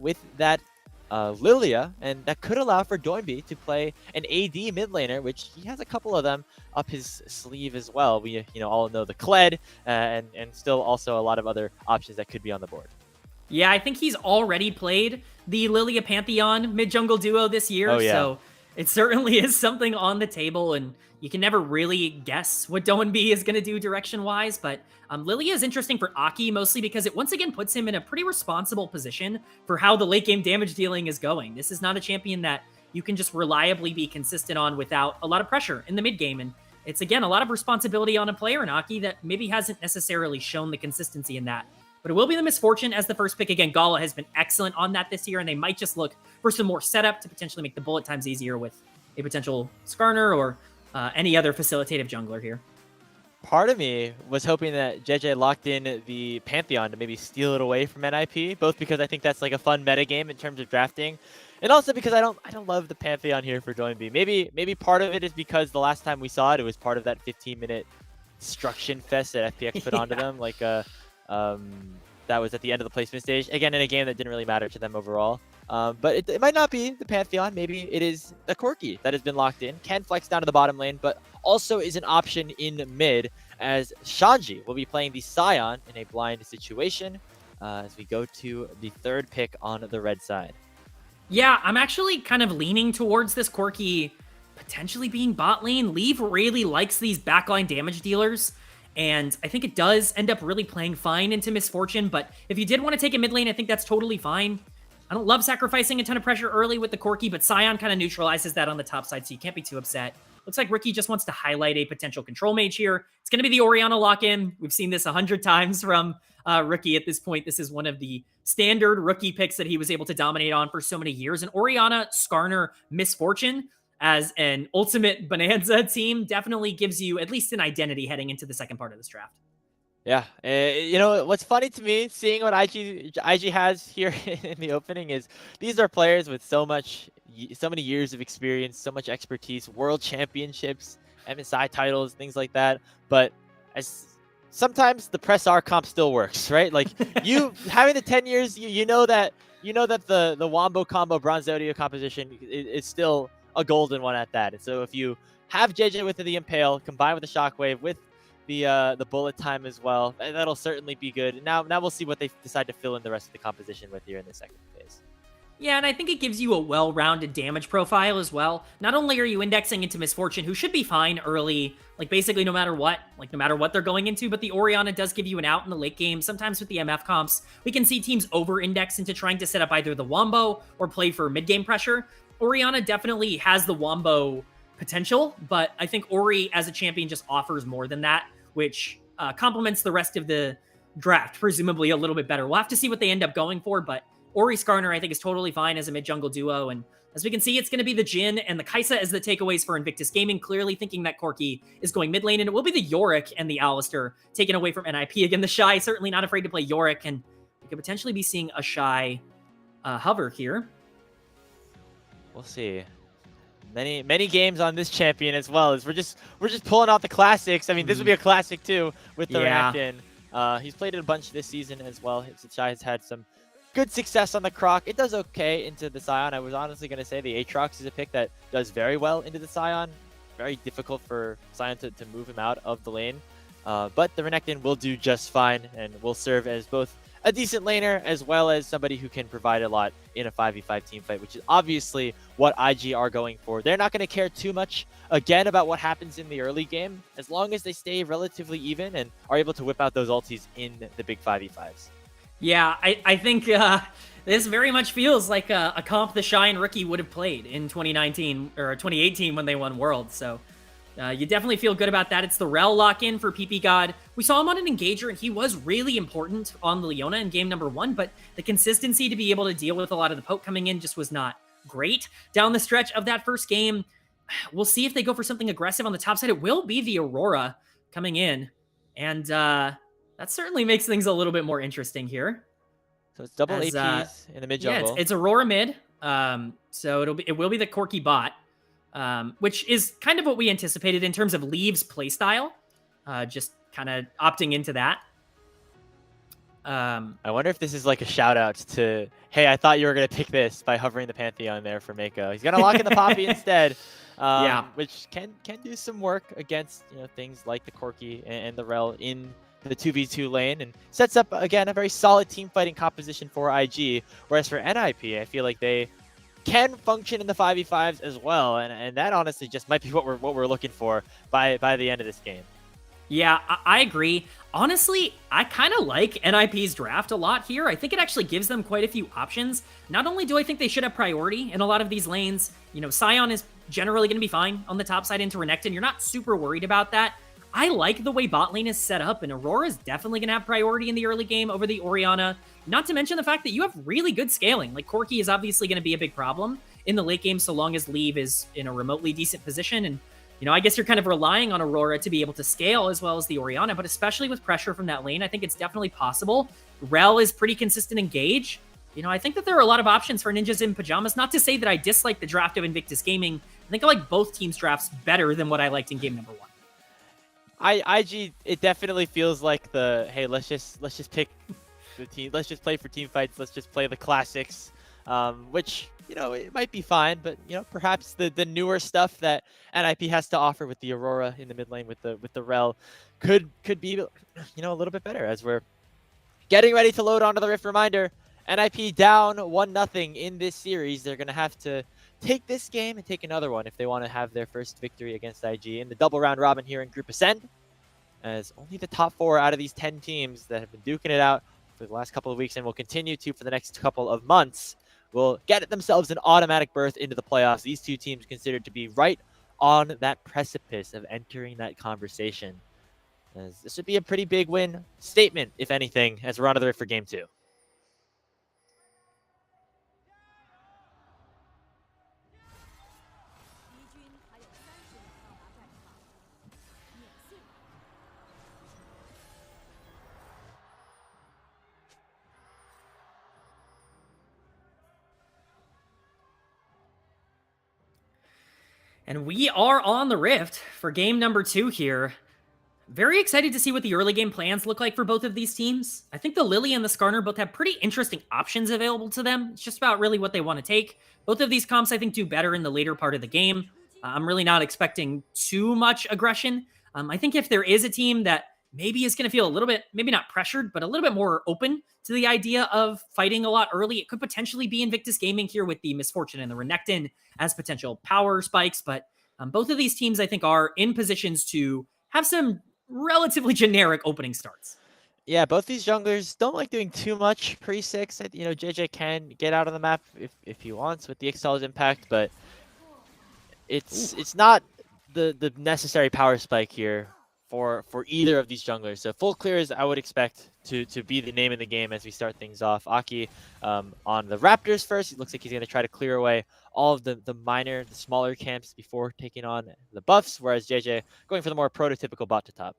with that Lilia, and that could allow for Doinb to play an AD mid laner, which he has a couple of them up his sleeve as well. We all know the Kled, and still also a lot of other options that could be on the board. Yeah, I think he's already played the Lilia Pantheon mid-jungle duo this year, Oh, yeah. So it certainly is something on the table, and you can never really guess what Doinb is going to do direction-wise, but Lilia is interesting for Aki, mostly because it once again puts him in a pretty responsible position for how the late-game damage dealing is going. This is not a champion that you can just reliably be consistent on without a lot of pressure in the mid-game, and it's, again, a lot of responsibility on a player in Aki that maybe hasn't necessarily shown the consistency in that. But it will be the Misfortune as the first pick. Again, Gala has been excellent on that this year, and they might just look for some more setup to potentially make the bullet times easier with a potential Skarner or any other facilitative jungler here. Part of me was hoping that Jiejie locked in the Pantheon to maybe steal it away from NIP, both because I think that's like a fun metagame in terms of drafting, and also because I don't love the Pantheon here for Doinb. Maybe part of it is because the last time we saw it, it was part of that 15-minute destruction fest that FPX put onto them, like that was at the end of the placement stage. Again, in a game that didn't really matter to them overall. But it might not be the Pantheon. Maybe it is the Corki that has been locked in. Can flex down to the bottom lane, but also is an option in mid, as Shanji will be playing the Scion in a blind situation as we go to the third pick on the red side. Yeah, I'm actually kind of leaning towards this Corki potentially being bot lane. Leave really likes these backline damage dealers, and I think it does end up really playing fine into Misfortune, but if you did want to take a mid lane, I think that's totally fine. I don't love sacrificing a ton of pressure early with the Corki, but Scion kind of neutralizes that on the top side, so you can't be too upset. Looks like Ricky just wants to highlight a potential control mage here. It's going to be the Orianna lock-in. We've seen this 100 times from Ricky at this point. This is one of the standard rookie picks that he was able to dominate on for so many years. And Orianna, Skarner, Misfortune as an ultimate Bonanza team definitely gives you at least an identity heading into the second part of this draft. Yeah, what's funny to me, seeing what IG has here in the opening, is these are players with so many years of experience, so much expertise, world championships, MSI titles, things like that. But sometimes the press R comp still works, right? Like you having the 10 years, you know that the Wombo combo Bronze Zodiac composition is still a golden one at that. And so if you have Jiejie with the Impale combined with the Shockwave with the bullet time as well, that'll certainly be good. Now we'll see what they decide to fill in the rest of the composition with here in the second phase. Yeah, and I think it gives you a well-rounded damage profile as well. Not only are you indexing into Misfortune, who should be fine early, like basically no matter what they're going into, but the Orianna does give you an out in the late game. Sometimes with the MF comps, we can see teams over-index into trying to set up either the Wombo or play for mid-game pressure. Orianna definitely has the Wombo potential, but I think Ori as a champion just offers more than that, which complements the rest of the draft, presumably a little bit better. We'll have to see what they end up going for, but Ori Skarner, I think, is totally fine as a mid-jungle duo, and as we can see, it's going to be the Jhin and the Kai'Sa as the takeaways for Invictus Gaming, clearly thinking that Corki is going mid lane, and it will be the Yorick and the Alistar taken away from NIP. Again, TheShy certainly not afraid to play Yorick, and we could potentially be seeing a Shy hover here. We'll see. Many games on this champion as well, as we're just pulling out the classics. I mean, this would be a classic too with the Renekton. He's played it a bunch this season as well. TheShy has had some good success on the Croc. It does okay into the Scion. I was honestly going to say the Aatrox is a pick that does very well into the Scion. Very difficult for Scion to move him out of the lane. But the Renekton will do just fine and will serve as both a decent laner as well as somebody who can provide a lot in a 5v5 team fight, which is obviously what IG are going for. They're not going to care too much, again, about what happens in the early game, as long as they stay relatively even and are able to whip out those ultis in the big 5v5s. Yeah, I think this very much feels like a comp TheShy and Rookie would have played in 2019 or 2018 when they won Worlds. So you definitely feel good about that. It's the Rel lock-in for ppgod. We saw him on an Engager, and he was really important on the Leona in game number 1, but the consistency to be able to deal with a lot of the poke coming in just was not great down the stretch of that first game. We'll see if they go for something aggressive on the top side. It will be the Aurora coming in, and that certainly makes things a little bit more interesting here. So it's double APs in the mid jungle. Yeah, it's Aurora mid. So it will be the Corki bot, which is kind of what we anticipated in terms of Leave's playstyle. Just kind of opting into that. I wonder if this is like a shout out to, hey, I thought you were going to pick this by hovering the Pantheon there for Meiko. He's going to lock in the Poppy instead, Yeah. which can do some work against things like the Corki and the Rel in the 2v2 lane, and sets up, again, a very solid team fighting composition for IG. Whereas for NIP, I feel like they can function in the 5v5s as well, and that honestly just might be what we're looking for by the end of this game. Yeah, I agree. Honestly, I kind of like NIP's draft a lot here. I think it actually gives them quite a few options. Not only do I think they should have priority in a lot of these lanes, Sion is generally going to be fine on the top side into Renekton. You're not super worried about that. I like the way bot lane is set up, and Aurora is definitely going to have priority in the early game over the Orianna. Not to mention the fact that you have really good scaling. Like, Corki is obviously going to be a big problem in the late game so long as Leave is in a remotely decent position, and I guess you're kind of relying on Aurora to be able to scale as well as the Orianna, but especially with pressure from that lane, I think it's definitely possible. Rel is pretty consistent engage. I think that there are a lot of options for Ninjas in Pyjamas. Not to say that I dislike the draft of Invictus Gaming. I think I like both teams' drafts better than what I liked in game number 1. IG, it definitely feels like the, hey, let's just pick the team, let's just play for team fights, let's just play the classics, which it might be fine, but perhaps the newer stuff that NIP has to offer with the Aurora in the mid lane with the Rel could be a little bit better as we're getting ready to load onto the Rift. Reminder, NIP down 1-0 in this series. They're gonna have to take this game and take another one if they want to have their first victory against IG in the double round robin here in Group Ascend, as only the top 4 out of these 10 teams that have been duking it out for the last couple of weeks and will continue to for the next couple of months will get themselves an automatic berth into the playoffs. These two teams considered to be right on that precipice of entering that conversation, as this would be a pretty big win statement, if anything, as we're on to the Rift for Game 2. And we are on the Rift for game number 2 here. Very excited to see what the early game plans look like for both of these teams. I think the Lily and the Skarner both have pretty interesting options available to them. It's just about really what they want to take. Both of these comps, I think, do better in the later part of the game. I'm really not expecting too much aggression. I think if there is a team that maybe is going to feel a little bit, maybe not pressured, but a little bit more open to the idea of fighting a lot early, it could potentially be Invictus Gaming here with the Misfortune and the Renekton as potential power spikes. But both of these teams, I think, are in positions to have some relatively generic opening starts. Yeah, both these junglers don't like doing too much pre-6. Jiejie can get out of the map if he wants with the Exalted Impact, but it's not the necessary power spike here for either of these junglers. So full clears, I would expect to be the name of the game as we start things off. Aki on the Raptors first. It looks like he's going to try to clear away all of the smaller camps before taking on the buffs, whereas Jiejie going for the more prototypical bot to top.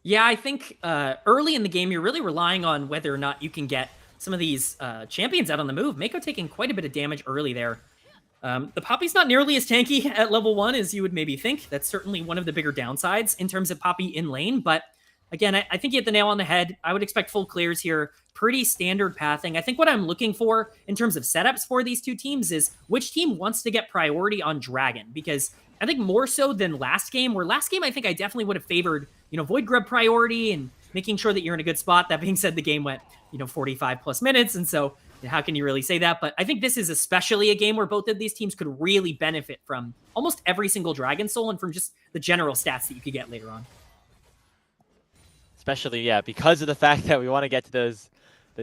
Yeah, I think early in the game, you're really relying on whether or not you can get some of these champions out on the move. Meiko taking quite a bit of damage early there. The Poppy's not nearly as tanky at level 1 as you would maybe think. That's certainly one of the bigger downsides in terms of Poppy in lane. But again, I think you hit the nail on the head. I would expect full clears here. Pretty standard pathing. I think what I'm looking for in terms of setups for these two teams is which team wants to get priority on Dragon. Because I think more so than last game, where last game I think I definitely would have favored, Void Grub priority and making sure that you're in a good spot. That being said, the game went, 45 plus minutes. And so how can you really say that? But I think this is especially a game where both of these teams could really benefit from almost every single Dragon Soul and from just the general stats that you could get later on. Especially, yeah, because of the fact that we want to get to those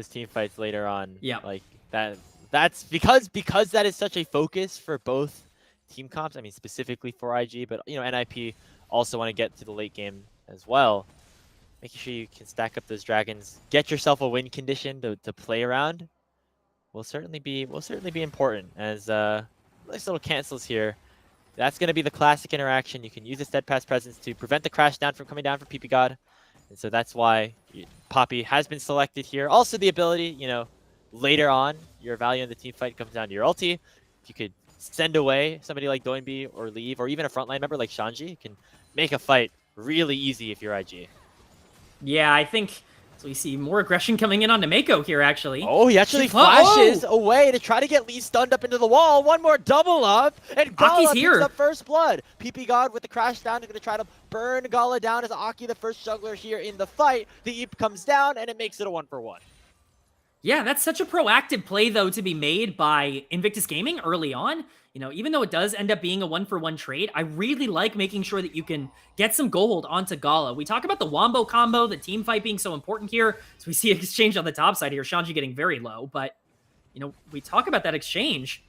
team fights later on. Yeah. Like that's because that is such a focus for both team comps. I mean, specifically for IG, but NIP also want to get to the late game as well. Making sure you can stack up those dragons, get yourself a win condition to play around will certainly be important. As nice little cancels here. That's going to be the classic interaction. You can use a steadfast presence to prevent the crash down from coming down for ppgod. And so that's why Poppy has been selected here. Also the ability, later on, your value in the team fight comes down to your ulti. If you could send away somebody like Doinb or Leave, or even a frontline member like Shanji, can make a fight really easy if you're IG. Yeah, I think So we see more aggression coming in onto Meiko here, actually. Oh, he actually flashes away to try to get Lee stunned up into the wall. One more double up, and Gala picks up first blood. ppgod with the crash down is going to try to burn Gala down as Aki, the first jungler here in the fight. The Ep comes down, and it makes it a 1-for-1. Yeah, that's such a proactive play, though, to be made by Invictus Gaming early on. You know, even though it does end up being a 1-for-1 trade, I really like making sure that you can get some gold onto Gala. We talk about the wombo combo, the team fight being so important here. So we see an exchange on the top side here, Shanji getting very low. But, you know, we talk about that exchange.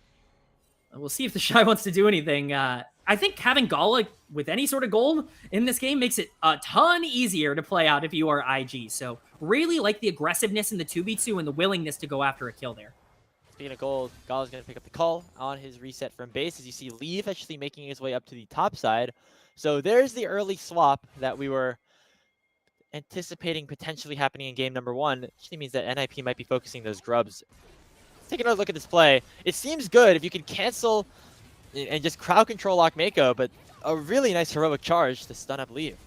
We'll see if TheShy wants to do anything. I think having Gala with any sort of gold in this game makes it a ton easier to play out if you are IG. So really like the aggressiveness in the 2v2 and the willingness to go after a kill there. Speaking of gold, Gala's going to pick up the call on his reset from base as you see Leave actually making his way up to the top side. So there's the early swap that we were anticipating potentially happening in game number 1. It actually means that NIP might be focusing those grubs. Take another look at this play. It seems good if you can cancel and just crowd control lock Meiko, but a really nice heroic charge to stun up Leave.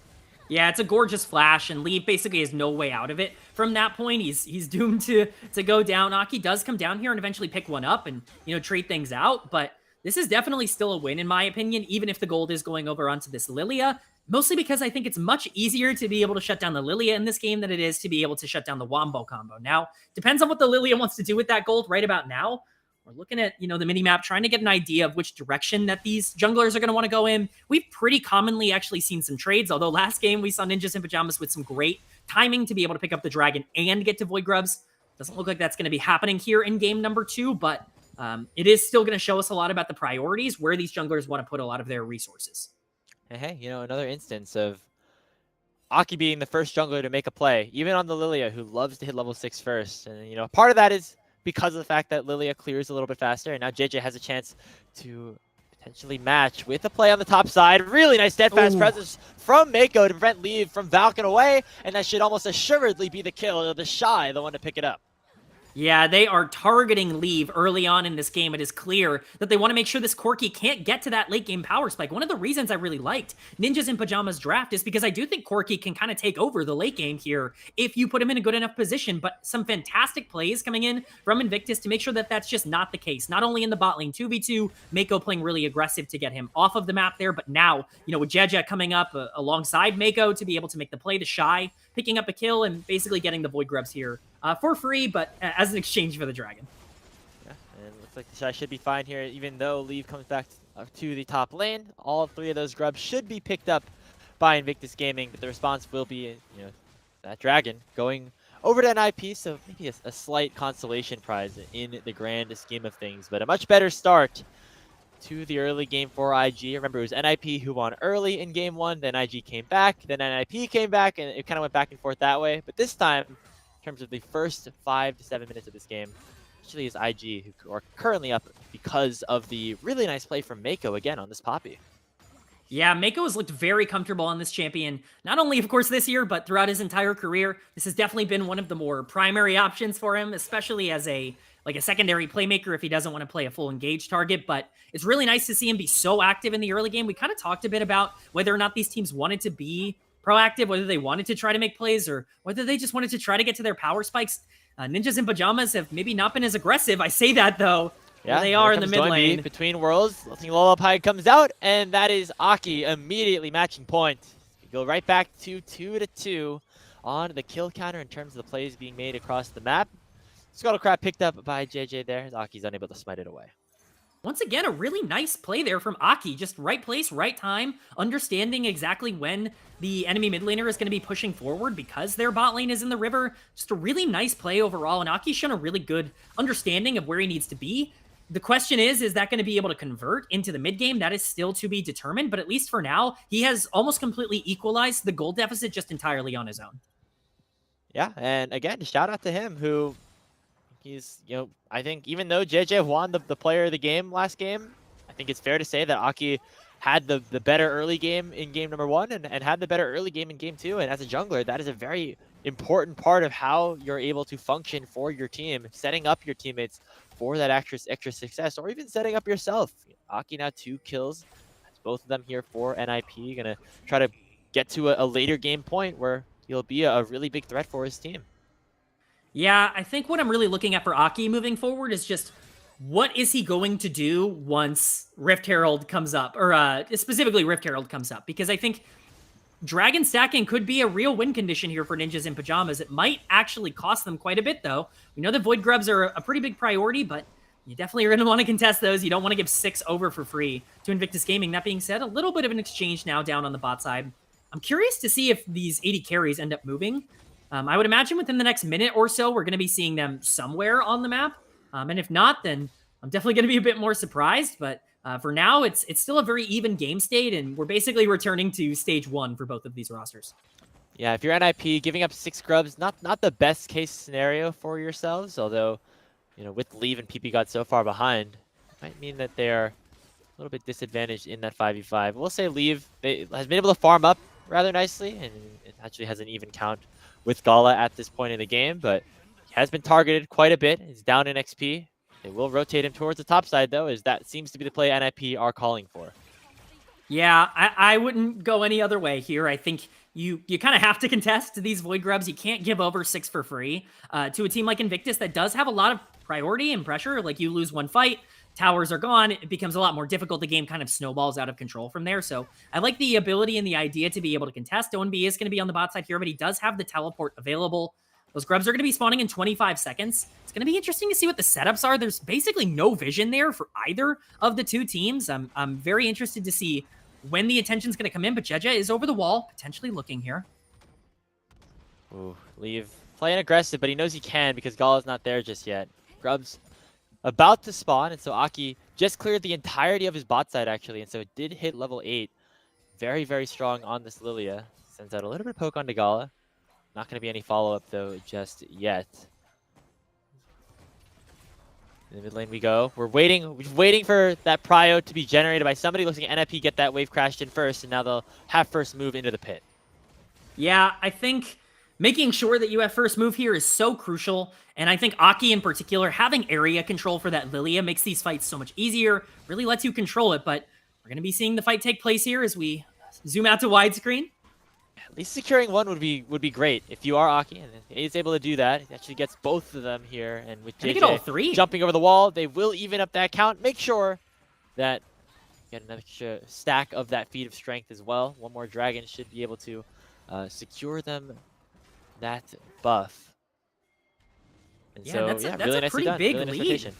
Yeah, it's a gorgeous flash, and Leave basically has no way out of it. From that point, he's doomed to go down. Aki does come down here and eventually pick one up and, you know, trade things out, but this is definitely still a win in my opinion, even if the gold is going over onto this Lilia. Mostly because I think it's much easier to be able to shut down the Lilia in this game than it is to be able to shut down the Wombo combo. Now, depends on what the Lilia wants to do with that gold right about now. We're looking at, you know, the mini-map, trying to get an idea of which direction that these junglers are going to want to go in. We've pretty commonly actually seen some trades, although last game we saw Ninjas in Pyjamas with some great timing to be able to pick up the dragon and get to Void Grubs. Doesn't look like that's going to be happening here in game number 2, but it is still going to show us a lot about the priorities, where these junglers want to put a lot of their resources. Hey, you know, another instance of Aki being the first jungler to make a play, even on the Lilia, who loves to hit level 6 first. And, you know, part of that is because of the fact that Lilia clears a little bit faster, and now Jiejie has a chance to potentially match with a play on the top side. Really nice steadfast presence from Meiko to prevent Leave from valking away, and that should almost assuredly be the kill. TheShy, the one to pick it up. Yeah, they are targeting Leave early on in this game. It is clear that they want to make sure this Corki can't get to that late game power spike. One of the reasons I really liked Ninjas in Pyjamas draft is because I do think Corki can kind of take over the late game here if you put him in a good enough position. But some fantastic plays coming in from Invictus to make sure that that's just not the case. Not only in the bot lane 2v2, Meiko playing really aggressive to get him off of the map there, but now, you know, with Jiejie coming up alongside Meiko to be able to make the play, TheShy picking up a kill and basically getting the Void Grubs here. For free, but as an exchange for the dragon. Yeah, and it looks like TheShy should be fine here, even though Leave comes back to the top lane. All 3 of those grubs should be picked up by Invictus Gaming, but the response will be, you know, that dragon going over to NIP, so maybe a slight consolation prize in the grand scheme of things, but a much better start to the early game for IG. Remember, it was NIP who won early in game 1, then IG came back, then NIP came back, and it kind of went back and forth that way, but this time, in terms of the first 5 to 7 minutes of this game, actually is IG who are currently up because of the really nice play from Meiko again on this Poppy. Yeah, Meiko has looked very comfortable on this champion, not only, of course, this year, but throughout his entire career. This has definitely been one of the more primary options for him, especially as a secondary playmaker if he doesn't want to play a full engaged target. But it's really nice to see him be so active in the early game. We kind of talked a bit about whether or not these teams wanted to be proactive, whether they wanted to try to make plays or whether they just wanted to try to get to their power spikes. Ninjas in Pyjamas have maybe not been as aggressive. I say that, though. Yeah, they are in the mid lane. Between worlds, Lolesports comes out, and that is Aki immediately matching point. We go right back to 2-2 on the kill counter in terms of the plays being made across the map. Scuttlecraft picked up by Jiejie there. Aki's unable to smite it away. Once again, a really nice play there from Aki. Just right place, right time, understanding exactly when the enemy mid laner is going to be pushing forward because their bot lane is in the river. Just a really nice play overall, and Aki's shown a really good understanding of where he needs to be. The question is that going to be able to convert into the mid game? That is still to be determined, but at least for now, he has almost completely equalized the gold deficit just entirely on his own. Yeah, and again, shout out to him who... He's, you know, I think even though Jiejie won the player of the game last game, I think it's fair to say that Aki had the better early game in game number 1 and had the better early game in game 2. And as a jungler, that is a very important part of how you're able to function for your team, setting up your teammates for that extra success, or even setting up yourself. Aki now 2 kills. That's both of them here for NIP. Gonna try to get to a later game point where he'll be a really big threat for his team. Yeah, I think what I'm really looking at for Aki moving forward is just what is he going to do once Rift Herald comes up, or specifically Rift Herald comes up, because I think Dragon stacking could be a real win condition here for Ninjas in Pyjamas. It might actually cost them quite a bit, though. We know that Void Grubs are a pretty big priority, but you definitely are going to want to contest those. You don't want to give 6 over for free to Invictus Gaming. That being said, a little bit of an exchange now down on the bot side. I'm curious to see if these 80 carries end up moving. I would imagine within the next minute or so, we're going to be seeing them somewhere on the map. And if not, then I'm definitely going to be a bit more surprised. But for now, it's still a very even game state, and we're basically returning to stage 1 for both of these rosters. Yeah, if you're NIP, giving up 6 grubs, not the best case scenario for yourselves, although, you know, with Leave and ppgod so far behind, it might mean that they're a little bit disadvantaged in that 5v5. We'll say Leave has been able to farm up rather nicely, and it actually has an even count with Gala at this point in the game, but he has been targeted quite a bit. He's down in XP. They will rotate him towards the top side, though, as that seems to be the play NIP are calling for. Yeah, I wouldn't go any other way here. I think you kind of have to contest these Void Grubs. You can't give over 6 for free to a team like Invictus that does have a lot of priority and pressure. Like, you lose one fight, towers are gone, it becomes a lot more difficult. The game kind of snowballs out of control from there. So I like the ability and the idea to be able to contest. Doinb is going to be on the bot side here, but he does have the teleport available. Those grubs are going to be spawning in 25 seconds. It's going to be interesting to see what the setups are. There's basically no vision there for either of the two teams. I'm very interested to see when the attention's going to come in, but Jiejie is over the wall, potentially looking here. Ooh, Leave playing aggressive, but he knows he can because Gala's not there just yet. Grubs about to spawn, and so Aki just cleared the entirety of his bot side, actually, and so it did hit level 8. Very, very strong on this Lilia. Sends out a little bit of poke onto Gala. Not going to be any follow-up, though, just yet. In the mid lane we go. We're waiting for that prio to be generated by somebody. Looks like NIP get that wave crashed in first, and now they'll have first move into the pit. Yeah, I think making sure that you have first move here is so crucial, and I think Aki in particular, having area control for that Lilia makes these fights so much easier, really lets you control it, but we're going to be seeing the fight take place here as we zoom out to widescreen. At least securing one would be great if you are Aki, and he's able to do that. He actually gets both of them here, and with Jiejie jumping over the wall, they will even up that count. Make sure that you get another stack of that feat of strength as well. One more dragon should be able to secure them that buff. And yeah, so, that's really a nicely pretty done. big Really nice lead. rotation.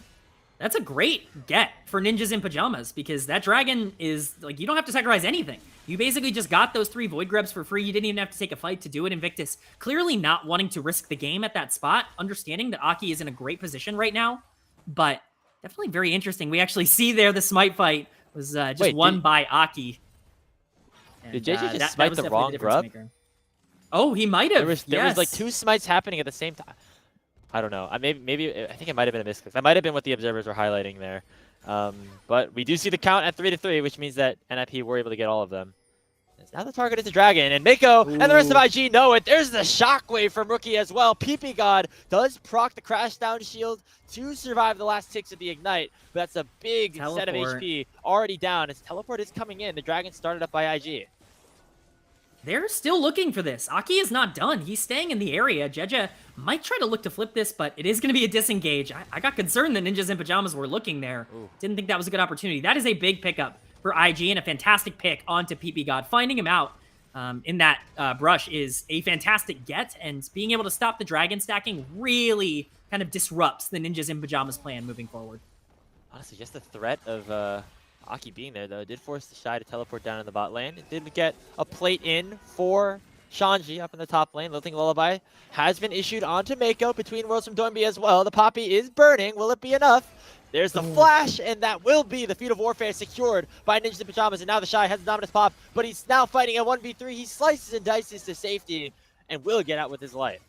That's a great get for Ninjas in Pyjamas, because that dragon is, like, you don't have to sacrifice anything. You basically just got those 3 Void Grubs for free. You didn't even have to take a fight to do it. Invictus clearly not wanting to risk the game at that spot, understanding that Aki is in a great position right now, but definitely very interesting. We actually see there the smite fight was just won by Aki. And, did Jiejie just smite the wrong grub? Maker. Oh, he might have. There was like 2 smites happening at the same time. I don't know. Maybe I think it might have been a misclick. That might have been what the observers were highlighting there. But we do see the count at 3-3, which means that NIP were able to get all of them. Now the target is the dragon, and Meiko and the rest of IG know it. There's the shockwave from Rookie as well. ppgod does proc the crash down shield to survive the last ticks of the ignite, but that's a big set of HP already down as teleport is coming in. The dragon started up by IG. They're still looking for this. Aki is not done. He's staying in the area. Jiejie might try to look to flip this, but it is going to be a disengage. I got concerned that Ninjas in Pyjamas were looking there. Ooh. Didn't think that was a good opportunity. That is a big pickup for IG and a fantastic pick onto ppgod. Finding him out in that brush is a fantastic get, and being able to stop the dragon stacking really kind of disrupts the Ninjas in Pyjamas plan moving forward. Honestly, just the threat of Aki being there, though, did force TheShy to teleport down in the bot lane. It did get a plate in for Shanji up in the top lane. Lilting Lullaby has been issued onto Meiko between worlds from Doinb as well. The Poppy is burning. Will it be enough? There's the flash, and that will be the feat of warfare secured by Ninjas in Pyjamas. And now TheShy has the dominance pop, but he's now fighting a 1v3. He slices and dices to safety and will get out with his life.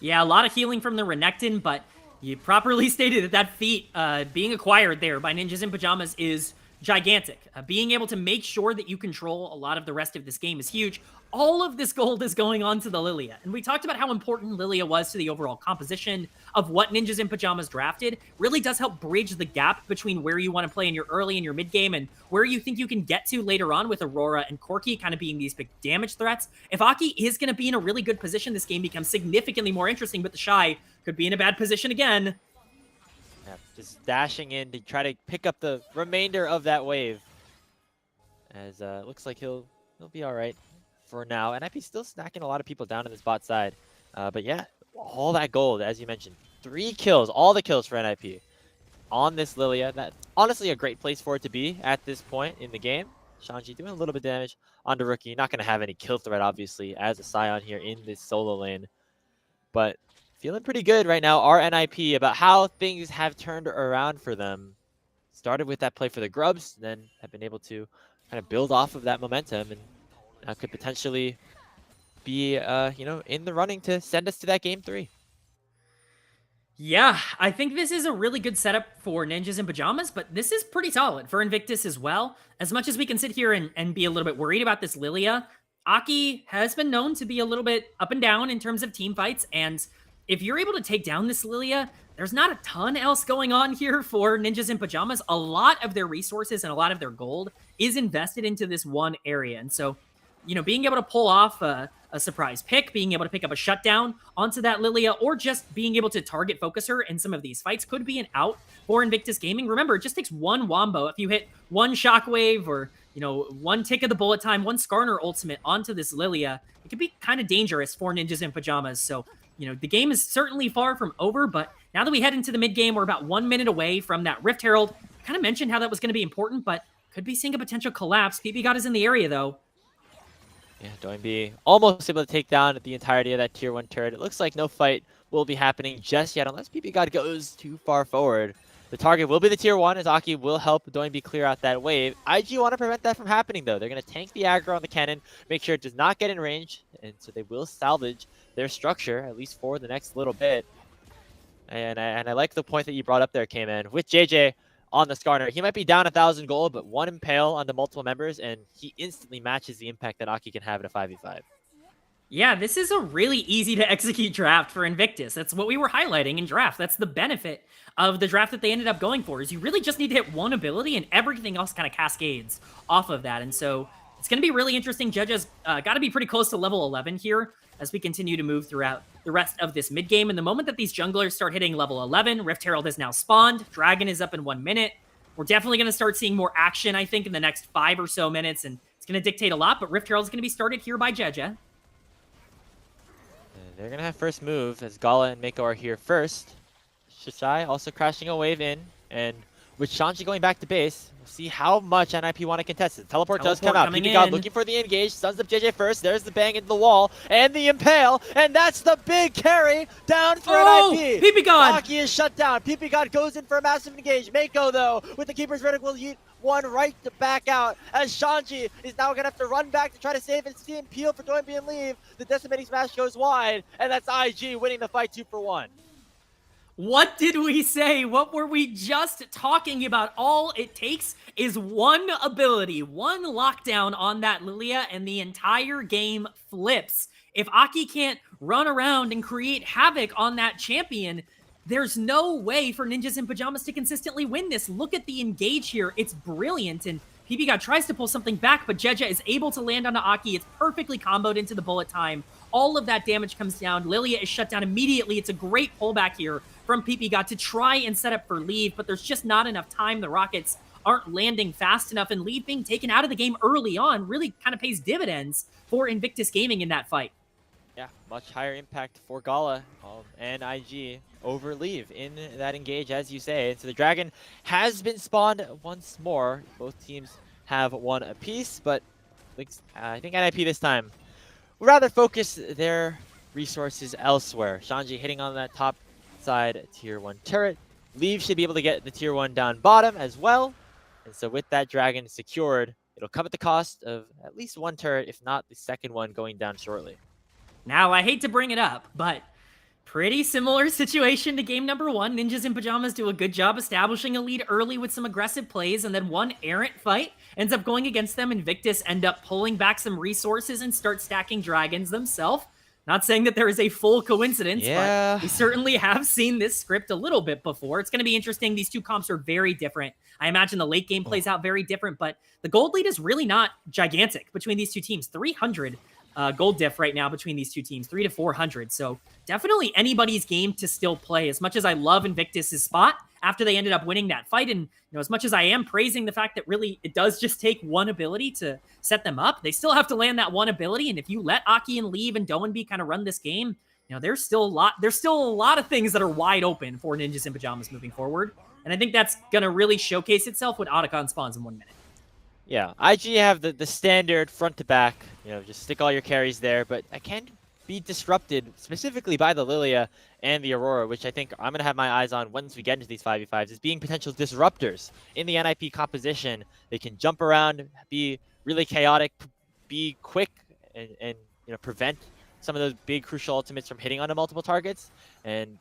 Yeah, a lot of healing from the Renekton, but you properly stated that that feat being acquired there by Ninjas in Pyjamas is gigantic. Being able to make sure that you control a lot of the rest of this game is huge. All of this gold is going on to the Lilia, and we talked about how important Lilia was to the overall composition of what Ninjas in Pyjamas drafted. Really does help bridge the gap between where you want to play in your early and your mid game and where you think you can get to later on, with Aurora and Corki kind of being these big damage threats. If Aki is going to be in a really good position, this game becomes significantly more interesting, but TheShy could be in a bad position again. Yeah, just dashing in to try to pick up the remainder of that wave. As looks like he'll be all right for now. NIP's still snacking a lot of people down in this bot side. But yeah, all that gold, as you mentioned. 3 kills, all the kills for NIP on this Lilia. That's honestly a great place for it to be at this point in the game. Shanji doing a little bit of damage onto Rookie. Not going to have any kill threat, obviously, as a Scion here in this solo lane. But feeling pretty good right now, our NIP, about how things have turned around for them. Started with that play for the Grubs, then have been able to kind of build off of that momentum, and could potentially be, in the running to send us to that game 3. Yeah, I think this is a really good setup for Ninjas in Pyjamas, but this is pretty solid for Invictus as well. As much as we can sit here and be a little bit worried about this Lilia, Aki has been known to be a little bit up and down in terms of team fights, and if you're able to take down this Lilia, there's not a ton else going on here for Ninjas in Pyjamas. A lot of their resources and a lot of their gold is invested into this one area, and so, being able to pull off a surprise pick, being able to pick up a shutdown onto that Lilia, or just being able to target focus her in some of these fights could be an out for Invictus Gaming. Remember, it just takes one wombo. If you hit one shockwave or, one tick of the bullet time, one Skarner ultimate onto this Lilia, it could be kind of dangerous for Ninjas in Pyjamas. So, the game is certainly far from over, but now that we head into the mid game, we're about 1 minute away from that Rift Herald. Kind of mentioned how that was going to be important, but could be seeing a potential collapse. ppgod is in the area, though. Yeah, Doinb almost able to take down the entirety of that tier 1 turret. It looks like no fight will be happening just yet unless ppgod goes too far forward. The target will be the tier 1 as Aki will help Doinb clear out that wave. IG want to prevent that from happening though. They're going to tank the aggro on the cannon, make sure it does not get in range, and so they will salvage their structure, at least for the next little bit. And I like the point that you brought up there, Kman, with Jiejie on the Skarner. He might be down 1,000 gold, but 1 impale onto multiple members, and he instantly matches the impact that Aki can have in a 5v5. Yeah, this is a really easy to execute draft for Invictus. That's what we were highlighting in draft. That's the benefit of the draft that they ended up going for, is you really just need to hit one ability and everything else kind of cascades off of that. And so it's going to be really interesting. Judges got to be pretty close to level 11 here as we continue to move throughout the rest of this mid game. And the moment that these junglers start hitting level 11, Rift Herald has now spawned. Dragon is up in 1 minute. We're definitely going to start seeing more action, I think, in the next 5 or so minutes. And it's going to dictate a lot, but Rift Herald is going to be started here by Jiejie. They're going to have first move as Gala and Meiko are here first. TheShy also crashing a wave in, and with Shanji going back to base, we'll see how much NIP want to contest it. Teleport does come out. ppgod looking for the engage, stuns up Jiejie first. There's the bang into the wall, and the impale, and that's the big carry down for NIP. ppgod! Aki is shut down. ppgod goes in for a massive engage. Meiko, though, with the Keeper's Vertical, yeet one right to back out, as Shanji is now going to have to run back to try to save his team. Peel for Doinb and leave. The Decimating Smash goes wide, and that's IG winning the fight 2-for-1. What did we say? What were we just talking about? All it takes is one ability, one lockdown on that Lilia, and the entire game flips. If Aki can't run around and create havoc on that champion, there's no way for Ninjas in Pyjamas to consistently win this. Look at the engage here. It's brilliant, and ppgod tries to pull something back, but Jiejie is able to land onto Aki. It's perfectly comboed into the bullet time. All of that damage comes down. Lilia is shut down immediately. It's a great pullback here from ppgod to try and set up for Leave, but there's just not enough time. The rockets aren't landing fast enough, and Leave being taken out of the game early on really kind of pays dividends for Invictus Gaming in that fight. Yeah, much higher impact for Gala and IG over Leave in that engage, as you say. And so the Dragon has been spawned once more. Both teams have one apiece, but I think NIP this time would rather focus their resources elsewhere. Shanji hitting on that top side tier 1 turret. Leave should be able to get the tier 1 down bottom as well. And so with that Dragon secured, it'll come at the cost of at least 1 turret, if not the second one going down shortly. Now, I hate to bring it up, but pretty similar situation to game number 1. Ninjas in Pyjamas do a good job establishing a lead early with some aggressive plays, and then one errant fight ends up going against them. Invictus end up pulling back some resources and start stacking dragons themselves. Not saying that there is a full coincidence, but we certainly have seen this script a little bit before. It's going to be interesting. These two comps are very different. I imagine the late game plays out very different, but the gold lead is really not gigantic between these two teams. 300 gold diff right now between these two teams, 300 to 400. So definitely anybody's game to still play. As much as I love Invictus's spot after they ended up winning that fight, and as much as I am praising the fact that really it does just take one ability to set them up, they still have to land that one ability. And if you let Aki and Leave and Doinb kind of run this game, there's still a lot of things that are wide open for Ninjas in Pyjamas moving forward. And I think that's going to really showcase itself when Otacon spawns in 1 minute. Yeah, IG have the standard front to back, just stick all your carries there, but I can be disrupted specifically by the Lilia and the Aurora, which I think I'm going to have my eyes on once we get into these 5v5s, as being potential disruptors in the NIP composition. They can jump around, be really chaotic, be quick, and prevent some of those big crucial ultimates from hitting onto multiple targets. And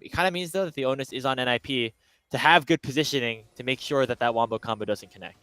it kind of means, though, that the onus is on NIP to have good positioning to make sure that Wombo combo doesn't connect.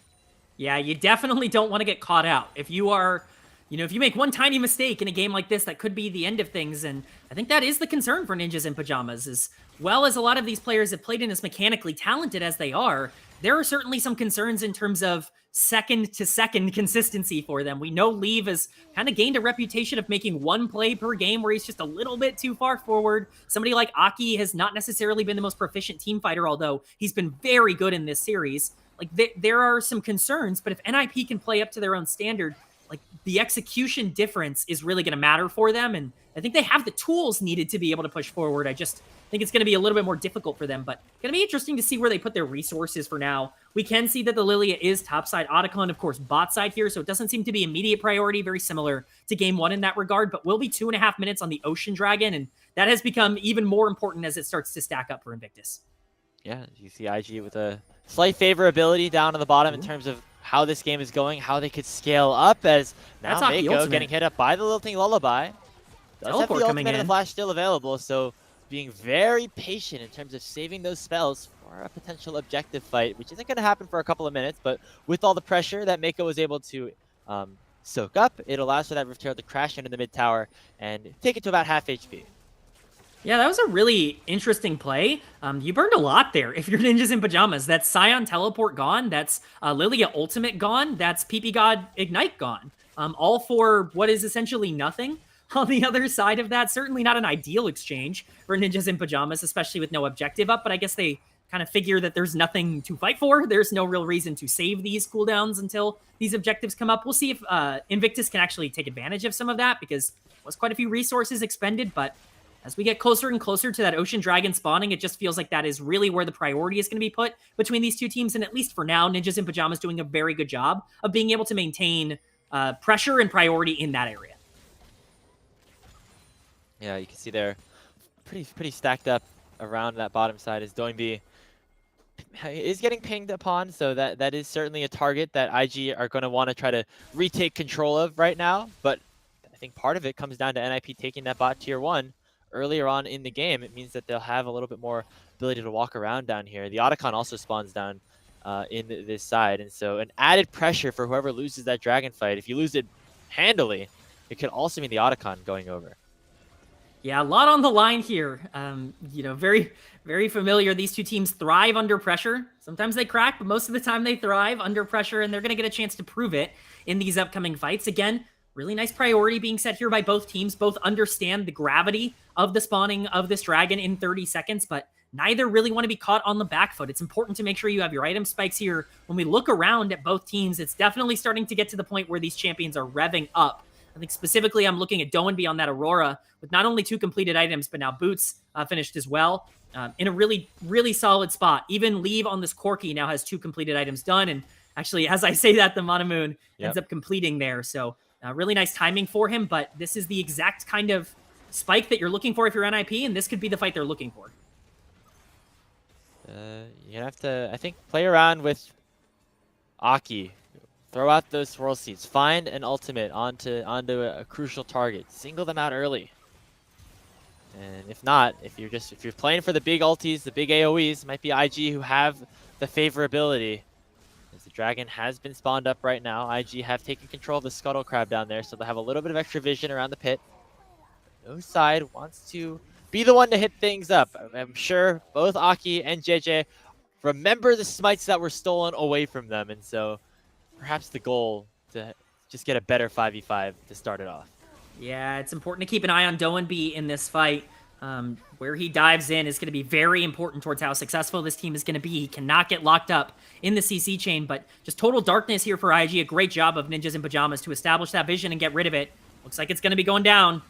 Yeah, you definitely don't want to get caught out. If you are, if you make one tiny mistake in a game like this, that could be the end of things. And I think that is the concern for Ninjas in Pyjamas. As well as a lot of these players have played in as mechanically talented as they are, there are certainly some concerns in terms of second-to-second consistency for them. We know Leave has kind of gained a reputation of making one play per game where he's just a little bit too far forward. Somebody like Aki has not necessarily been the most proficient team fighter, although he's been very good in this series. Like, there are some concerns, but if NIP can play up to their own standard, like, the execution difference is really going to matter for them, and I think they have the tools needed to be able to push forward. I just think it's going to be a little bit more difficult for them, but going to be interesting to see where they put their resources for now. We can see that the Lilia is topside, Otacon, of course, bot side here, so it doesn't seem to be immediate priority, very similar to Game 1 in that regard, but will be 2.5 minutes on the Ocean Dragon, and that has become even more important as it starts to stack up for Invictus. Yeah, you see IG with a slight favorability down on the bottom in terms of how this game is going, how they could scale up, as now Meiko getting hit up by the Lilting Lullaby. Does have the ultimate and the flash still available, so being very patient in terms of saving those spells for a potential objective fight, which isn't going to happen for a couple of minutes, but with all the pressure that Meiko was able to soak up, it allows for that Rift Herald to crash into the mid tower and take it to about half HP. Yeah, that was a really interesting play. You burned a lot there if you're Ninjas in Pyjamas. That's Scion Teleport gone. That's Lilia Ultimate gone. That's ppgod Ignite gone. All for what is essentially nothing. On the other side of that, certainly not an ideal exchange for Ninjas in Pyjamas, especially with no objective up, but I guess they kind of figure that there's nothing to fight for. There's no real reason to save these cooldowns until these objectives come up. We'll see if Invictus can actually take advantage of some of that, because there was quite a few resources expended, but as we get closer and closer to that Ocean Dragon spawning, it just feels like that is really where the priority is going to be put between these two teams. And at least for now, Ninjas in Pyjamas doing a very good job of being able to maintain pressure and priority in that area. Yeah, you can see they're pretty stacked up around that bottom side, as Doinb is getting pinged upon, so that is certainly a target that IG are going to want to try to retake control of right now. But I think part of it comes down to NIP taking that bot tier 1 earlier on in the game. It means that they'll have a little bit more ability to walk around down here. The Otacon also spawns down in this side, and so an added pressure for whoever loses that dragon fight. If you lose it handily, it could also mean the Otacon going over. Yeah, a lot on the line here. Very, very familiar. These two teams thrive under pressure. Sometimes they crack, but most of the time they thrive under pressure, and they're going to get a chance to prove it in these upcoming fights. Again, really nice priority being set here by both teams. Both understand the gravity of the spawning of this dragon in 30 seconds, but neither really want to be caught on the back foot. It's important to make sure you have your item spikes here. When we look around at both teams, it's definitely starting to get to the point where these champions are revving up. I think specifically I'm looking at Doinb on that Aurora with not only 2 completed items, but now Boots finished as well in a really, really solid spot. Even Leave on this Corki now has 2 completed items done. And actually, as I say that, the Monomoon ends up completing there. So really nice timing for him, but this is the exact kind of spike that you're looking for if you're NIP, and this could be the fight they're looking for. You have to, I think, play around with Aki. Throw out those swirl seeds. Find an ultimate onto a crucial target. Single them out early. And if not, if you're playing for the big ultis, the big AoEs, it might be IG who have the favorability. As the dragon has been spawned up right now, IG have taken control of the scuttle crab down there, so they'll have a little bit of extra vision around the pit. No side wants to be the one to hit things up. I'm sure both Aki and Jiejie remember the smites that were stolen away from them, and so perhaps the goal to just get a better 5v5 to start it off. Yeah, it's important to keep an eye on Doinb in this fight. Where he dives in is going to be very important towards how successful this team is going to be. He cannot get locked up in the CC chain, but just total darkness here for IG. A great job of Ninjas in Pyjamas to establish that vision and get rid of it. Looks like it's going to be going down.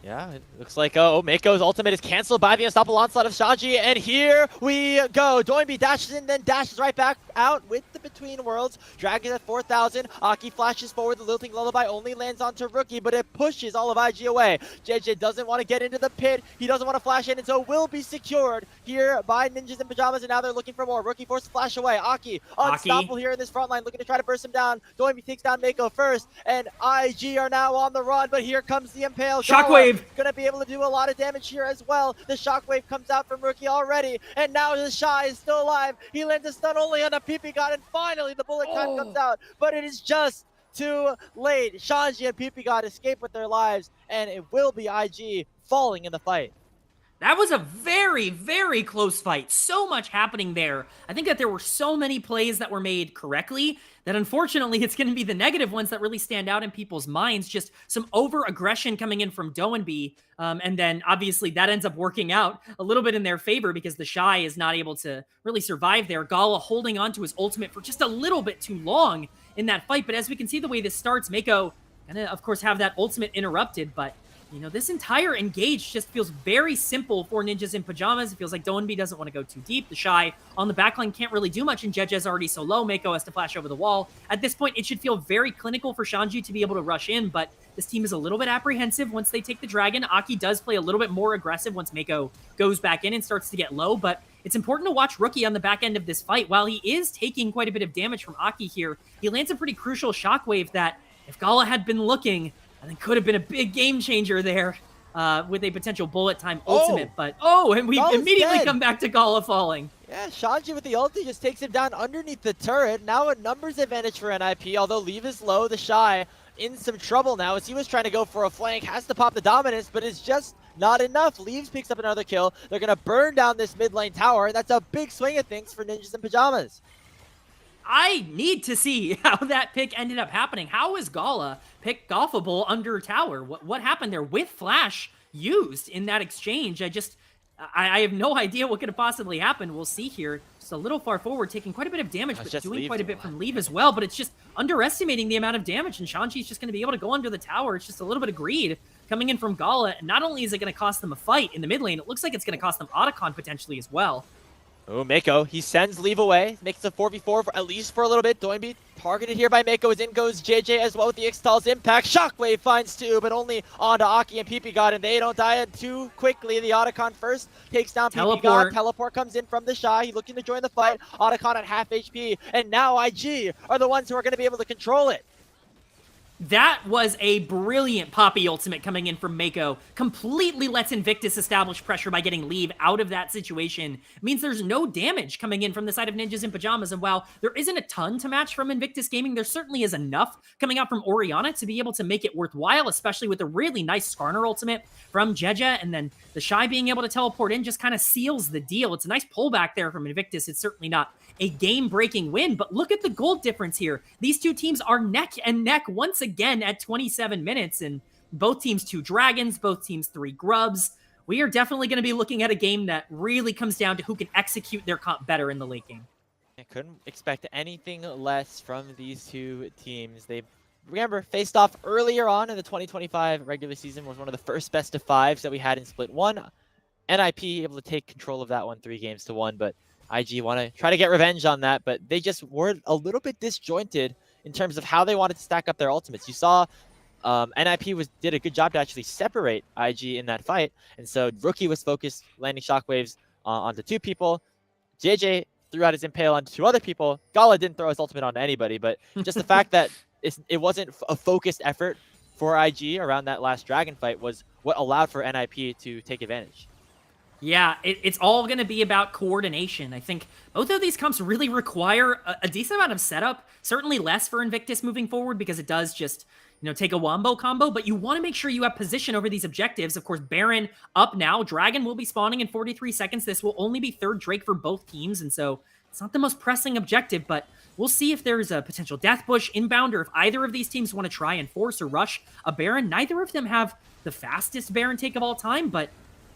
Yeah, it looks like Meiko's ultimate is canceled by the unstoppable onslaught of Shanji, and here we go. Doinb dashes in, then dashes right back out with the Between Worlds. Dragon at 4,000. Aki flashes forward. The Lilting Lullaby only lands onto Rookie, but it pushes all of IG away. Jiejie doesn't want to get into the pit. He doesn't want to flash in, and so will be secured here by Ninjas in Pyjamas, and now they're looking for more. Rookie forced to flash away. Aki unstoppable here in this front line, looking to try to burst him down. Doinb takes down Meiko first, and IG are now on the run, but here comes the Impale. Shockwave! Gonna be able to do a lot of damage here as well. The Shockwave comes out from Rookie already, and now TheShy is still alive. He lands a stun only on a ppgod, and finally the bullet time comes out, but it is just too late. Shanji and ppgod escape with their lives, and it will be IG falling in the fight. That was a very, very close fight. So much happening there. I think that there were so many plays that were made correctly that unfortunately it's going to be the negative ones that really stand out in people's minds. Just some over-aggression coming in from Doinb. And then obviously that ends up working out a little bit in their favor because TheShy is not able to really survive there. Gala holding on to his ultimate for just a little bit too long in that fight. But as we can see the way this starts, Meiko gonna, of course, have that ultimate interrupted, but you know, this entire engage just feels very simple for Ninjas in Pyjamas. It feels like Doinb doesn't want to go too deep. TheShy on the backline can't really do much, and Jiejie's already so low. Meiko has to flash over the wall. At this point, it should feel very clinical for Shanji to be able to rush in, but this team is a little bit apprehensive once they take the dragon. Aki does play a little bit more aggressive once Meiko goes back in and starts to get low, but it's important to watch Rookie on the back end of this fight. While he is taking quite a bit of damage from Aki here, he lands a pretty crucial shockwave that, if Gala had been looking, I think could have been a big game changer there with a potential bullet time ultimate. But, and we Gala's immediately dead. come back to Gala falling. Yeah, Shanji with the ulti just takes him down underneath the turret. Now a numbers advantage for NIP, although Leave is low. TheShy in some trouble now as he was trying to go for a flank. Has to pop the dominance, but it's just not enough. Leaves picks up another kill. They're going to burn down this mid lane tower, and that's a big swing of things for Ninjas in Pyjamas. I need to see how that pick ended up happening. How is Gala pick golfable under tower? What happened there with Flash used in that exchange? I have no idea what could have possibly happened. We'll see here. Just a little far forward, taking quite a bit of damage, but doing quite a bit from Leave as well. But it's just underestimating the amount of damage, and Shanji's just going to be able to go under the tower. It's just a little bit of greed coming in from Gala. And not only is it going to cost them a fight in the mid lane, it looks like it's going to cost them Otacon potentially as well. Oh, Meiko, he sends Leave away, makes a 4v4 for at least for a little bit. Doinb targeted here by Meiko, as in goes Jiejie as well with the Ixtal's impact. Shockwave finds two, but only onto Aki and ppgod, and they don't die too quickly. The Otacon first takes down ppgod. Teleport comes in from TheShy. He's looking to join the fight. Otacon at half HP, and now IG are the ones who are going to be able to control it. That was a brilliant Poppy ultimate coming in from Meiko. Completely lets Invictus establish pressure by getting Leave out of that situation. It means there's no damage coming in from the side of Ninjas in Pyjamas. And while there isn't a ton to match from Invictus Gaming, there certainly is enough coming out from Orianna to be able to make it worthwhile, especially with a really nice Skarner ultimate from Jiejie. And then TheShy being able to teleport in just kind of seals the deal. It's a nice pullback there from Invictus. It's certainly not a game-breaking win, but look at the gold difference here. These two teams are neck and neck once again at 27 minutes, and both teams 2 dragons, both teams 3 grubs. We are definitely going to be looking at a game that really comes down to who can execute their comp better in the late game. I couldn't expect anything less from these two teams. They, remember, faced off earlier on in the 2025 regular season, was one of the first best of 5s that we had in Split 1. NIP able to take control of that one 3-1, but IG want to try to get revenge on that, but they just were a little bit disjointed in terms of how they wanted to stack up their ultimates. You saw NIP did a good job to actually separate IG in that fight, and so Rookie was focused landing shockwaves onto 2 people. Jiejie threw out his impale onto 2 other people. Gala didn't throw his ultimate onto anybody, but just the fact that it wasn't a focused effort for IG around that last dragon fight was what allowed for NIP to take advantage. Yeah, it's all going to be about coordination. I think both of these comps really require a decent amount of setup. Certainly less for Invictus moving forward because it does just, take a wombo combo. But you want to make sure you have position over these objectives. Of course, Baron up now. Dragon will be spawning in 43 seconds. This will only be 3rd Drake for both teams. And so It's not the most pressing objective, but we'll see if there's a potential death bush inbound or if either of these teams want to try and force or rush a Baron. Neither of them have the fastest Baron take of all time, but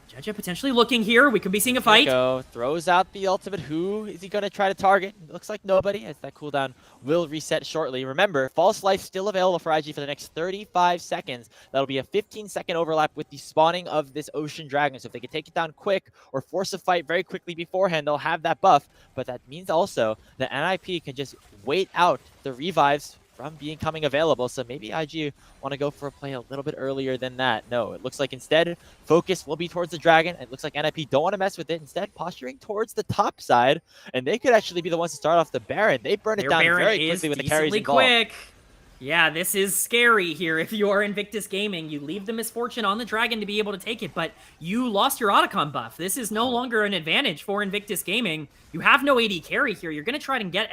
Jiejie potentially looking here. We could be seeing a fight. Meiko throws out the ultimate. Who is he going to try to target? It looks like nobody, as that cooldown will reset shortly. Remember, False Life still available for IG for the next 35 seconds. That'll be a 15-second overlap with the spawning of this Ocean Dragon. So if they can take it down quick or force a fight very quickly beforehand, they'll have that buff. But that means also that NIP can just wait out the revives from becoming available. So maybe IG want to go for a play a little bit earlier than that. No, it looks like instead focus will be towards the Dragon. It looks like NIP don't want to mess with it. Instead, posturing towards the top side, and they could actually be the ones to start off the Baron. They burn it down very quickly with the carries involved. Yeah, this is scary here. If you are Invictus Gaming, you leave the Misfortune on the Dragon to be able to take it, but you lost your Otacon buff. This is no longer an advantage for Invictus Gaming. You have no AD carry here. You're going to try to get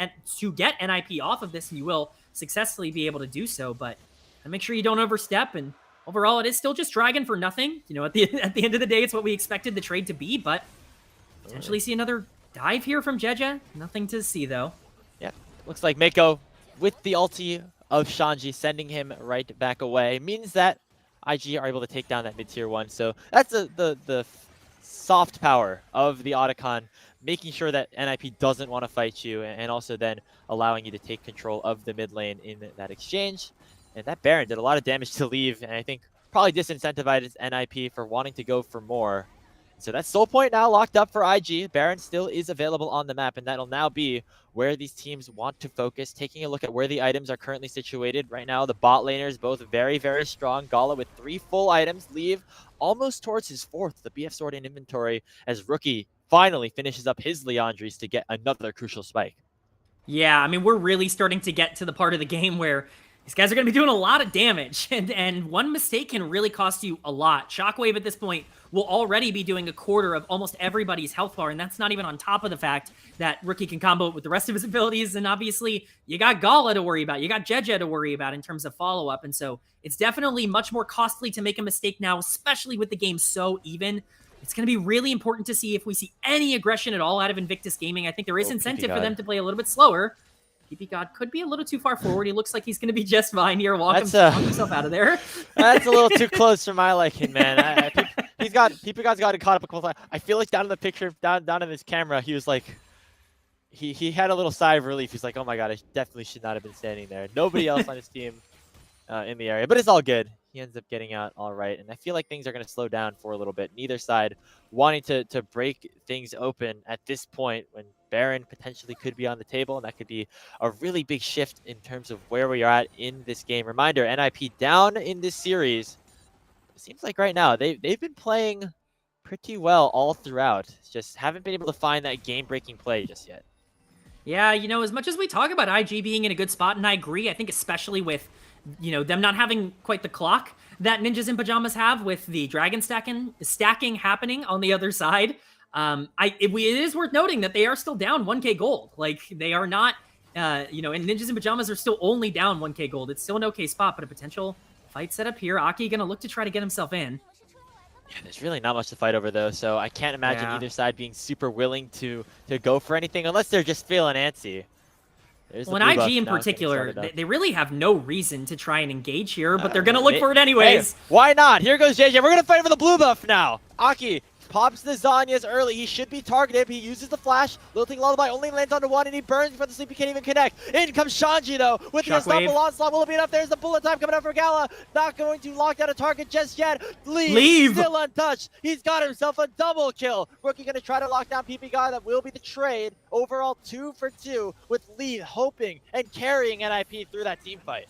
NIP off of this, and you will successfully be able to do so, but make sure you don't overstep. And overall, it is still just Dragon for nothing. You know, at the end of the day, it's what we expected the trade to be, but potentially see another dive here from Jiejie. Nothing to see, though. Yeah, looks like Meiko with the ulti of Shanji sending him right back away means that IG are able to take down that mid-tier 1. So that's the soft power of the Otacon, making sure that NIP doesn't want to fight you, and also then allowing you to take control of the mid lane in that exchange. And that Baron did a lot of damage to leave, and I think probably disincentivized NIP for wanting to go for more. So that soul point now locked up for IG. Baron still is available on the map, and that'll now be where these teams want to focus. Taking a look at where the items are currently situated. Right now, the bot laners, both very, very strong. Gala with 3 full items. Leave almost towards his 4th, the BF sword in inventory, as Rookie finally finishes up his Leandries to get another crucial spike. Yeah, I mean, we're really starting to get to the part of the game where these guys are going to be doing a lot of damage, and one mistake can really cost you a lot. Shockwave at this point will already be doing a quarter of almost everybody's health bar, and that's not even on top of the fact that Rookie can combo it with the rest of his abilities, and obviously you got Gala to worry about, you got Jiejie to worry about in terms of follow-up, and so it's definitely much more costly to make a mistake now, especially with the game so even. It's going to be really important to see if we see any aggression at all out of Invictus Gaming. I think there is incentive for them to play a little bit slower. ppgod could be a little too far forward. He looks like he's going to be just fine here. Walk himself out of there. That's a little too close for my liking, man. ppgod's got it caught up a couple times. I feel like down in the picture, down in his camera, he was like, he had a little sigh of relief. He's like, oh my god, I definitely should not have been standing there. Nobody else on his team in the area, but it's all good. He ends up getting out all right, and I feel like things are going to slow down for a little bit. Neither side wanting to break things open at this point when Baron potentially could be on the table, and that could be a really big shift in terms of where we are at in this game. Reminder, NIP down in this series. It seems like right now they've been playing pretty well all throughout. Just haven't been able to find that game-breaking play just yet. Yeah, you know, as much as we talk about IG being in a good spot, and I agree, I think especially with, you know, them not having quite the clock that Ninjas in Pyjamas have with the Dragon stacking happening on the other side. It is worth noting that they are still down 1k gold. Like, they are not, you know, and Ninjas in Pyjamas are still only down 1k gold. It's still an okay spot, but a potential fight setup here. Aki gonna look to try to get himself in. Yeah, there's really not much to fight over, though, so I can't imagine either side being super willing to go for anything unless they're just feeling antsy. Well, in IG in particular, they really have no reason to try and engage here, but they're going to look for it anyways. Hey, why not? Here goes Jiejie. We're going to fight for the blue buff now. Aki pops the Zhonya's early. He should be targeted. He uses the flash. Lilting Lullaby only lands onto 1, and he burns before the sleep. He can't even connect. In comes Shanji, though, with the unstoppable onslaught. Will it be enough? There's the bullet time coming up for Gala. Not going to lock down a target just yet. Leave. Still untouched. He's got himself a double kill. Rookie going to try to lock down ppgod. That will be the trade. Overall, 2 for 2, with Leave hoping and carrying NIP through that team fight.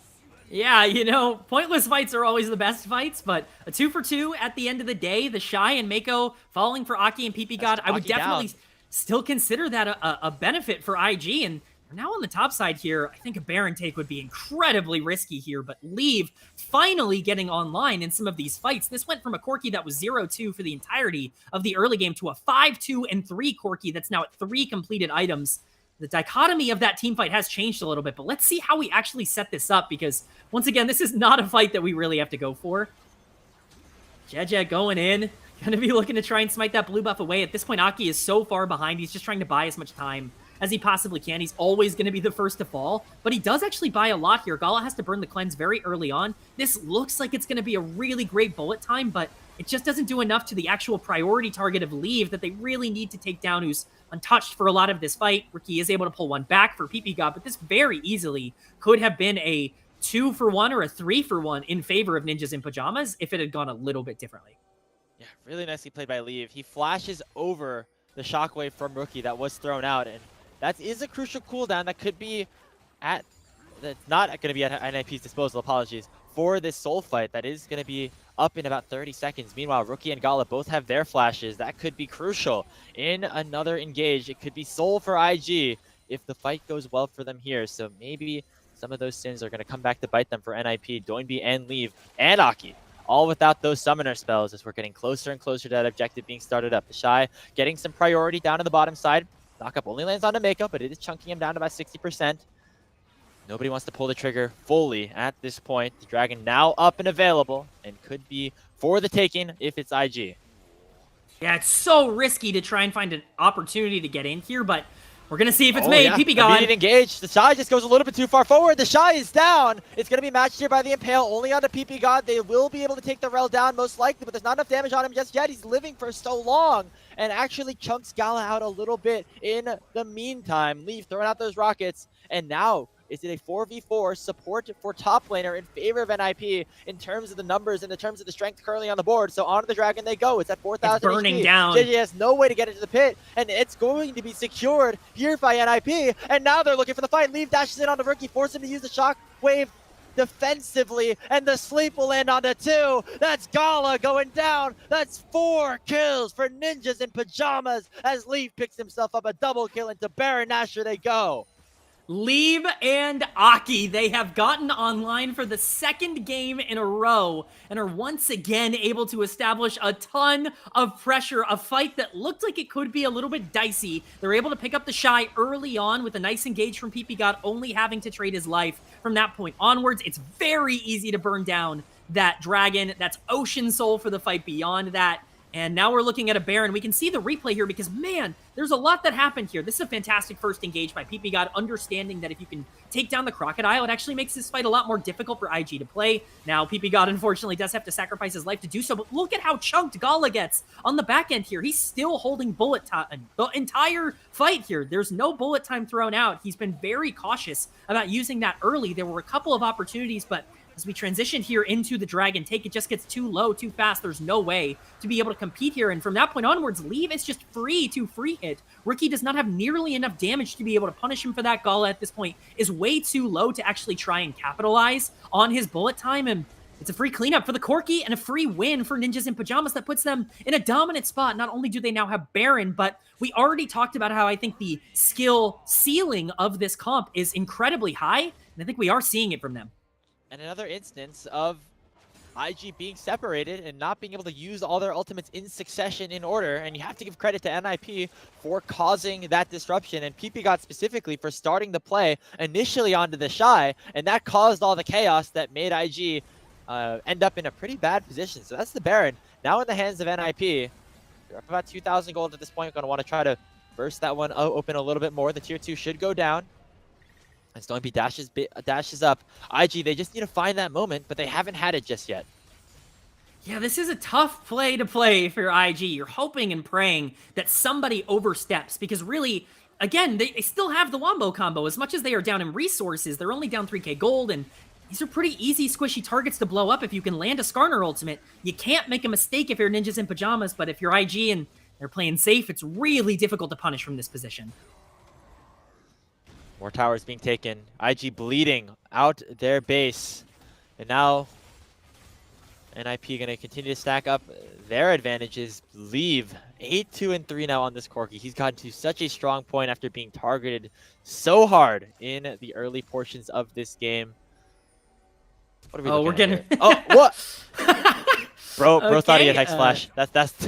Yeah, you know, pointless fights are always the best fights, but a 2 for 2 at the end of the day. TheShy and Meiko falling for Aki and ppgod. I would definitely still consider that a benefit for IG, and now on the top side here, I think a Baron take would be incredibly risky here, but Leave finally getting online in some of these fights. This went from a Corki that was 0-2 for the entirety of the early game to a 5-2 and 3 Corki that's now at 3 completed items. The dichotomy of that team fight has changed a little bit, but let's see how we actually set this up, because once again, this is not a fight that we really have to go for. Jiejie going in, going to be looking to try and smite that blue buff away. At this point, Aki is so far behind, he's just trying to buy as much time as he possibly can. He's always going to be the first to fall, but he does actually buy a lot here. Gala has to burn the cleanse very early on. This looks like it's going to be a really great bullet time, but it just doesn't do enough to the actual priority target of Leave that they really need to take down, who's untouched for a lot of this fight. Riki is able to pull one back for ppgod, but this very easily could have been a 2-for-1 or a 3-for-1 in favor of Ninjas in Pyjamas if it had gone a little bit differently. Yeah, really nicely played by Leave. He flashes over the shockwave from Rookie that was thrown out, and that is a crucial cooldown that could be at, that's not going to be at NIP's disposal, apologies, for this soul fight that is going to be up in about 30 seconds. Meanwhile, Rookie and Gala both have their flashes. That could be crucial in another engage. It could be soul for IG if the fight goes well for them here. So maybe some of those sins are going to come back to bite them for NIP, Doinb and Leave, and Aki. All without those summoner spells as we're getting closer and closer to that objective being started up. TheShy getting some priority down on the bottom side. Knockup only lands on Meiko, but it is chunking him down to about 60%. Nobody wants to pull the trigger fully at this point. The Dragon now up and available and could be for the taking if it's IG. Yeah, it's so risky to try and find an opportunity to get in here, but we're going to see if it's made. ppgod. Immediate engage. TheShy just goes a little bit too far forward. TheShy is down. It's going to be matched here by the Impale only onto ppgod. They will be able to take the rel down most likely, but there's not enough damage on him just yet. He's living for so long and actually chunks Gala out a little bit in the meantime. Leave throwing out those rockets, and now is it a 4v4 support for top laner in favor of NIP in terms of the numbers and in terms of the strength currently on the board. So onto the Dragon they go. It's at 4,000 It's burning HP. down. Jiejie has no way to get into the pit, and it's going to be secured here by NIP. And now they're looking for the fight. Leave dashes in on the Rookie, force him to use the shockwave defensively, and the sleep will land on the 2. That's Gala going down. That's 4 kills for Ninjas in Pyjamas as Leave picks himself up a double kill into Baron Nashor they go. Leave and Aki, they have gotten online for the second game in a row and are once again able to establish a ton of pressure, a fight that looked like it could be a little bit dicey. They're able to pick up TheShy early on with a nice engage from ppgod, only having to trade his life from that point onwards. It's very easy to burn down that Dragon. That's Ocean Soul for the fight beyond that. And now we're looking at a Baron. We can see the replay here because, man, there's a lot that happened here. This is a fantastic first engage by ppgod, understanding that if you can take down the Crocodile, it actually makes this fight a lot more difficult for IG to play. Now, ppgod, unfortunately, does have to sacrifice his life to do so, but look at how chunked Gala gets on the back end here. He's still holding bullet time the entire fight here. There's no bullet time thrown out. He's been very cautious about using that early. There were a couple of opportunities, but as we transition here into the Dragon take, it just gets too low, too fast. There's no way to be able to compete here. And from that point onwards, Leave is just free to free hit. Rookie does not have nearly enough damage to be able to punish him for that. Gala at this point is way too low to actually try and capitalize on his bullet time. And it's a free cleanup for the Corki and a free win for Ninjas in Pyjamas that puts them in a dominant spot. Not only do they now have Baron, but we already talked about how I think the skill ceiling of this comp is incredibly high. And I think we are seeing it from them. And another instance of IG being separated and not being able to use all their ultimates in succession in order. And you have to give credit to NIP for causing that disruption, and ppgod specifically for starting the play initially onto TheShy, and that caused all the chaos that made IG end up in a pretty bad position. So that's the Baron now in the hands of NIP. They're up about 2,000 gold at this point. Going to want to try to burst that one open a little bit more. The tier 2 should go down. As Doinb dashes up. IG, they just need to find that moment, but they haven't had it just yet. Yeah, this is a tough play to play for IG. You're hoping and praying that somebody oversteps, because really, again, they still have the Wombo combo. As much as they are down in resources, they're only down 3k gold, and these are pretty easy, squishy targets to blow up if you can land a Skarner ultimate. You can't make a mistake if you're Ninjas in Pyjamas, but if you're IG and they're playing safe, it's really difficult to punish from this position. More towers being taken. IG bleeding out their base. And now NIP going to continue to stack up their advantages. Leave 8-2-3 now on this Corki. He's gotten to such a strong point after being targeted so hard in the early portions of this game. What are we looking we're at getting... here? Oh, what? Bro Okay, thought he had Hex Flash.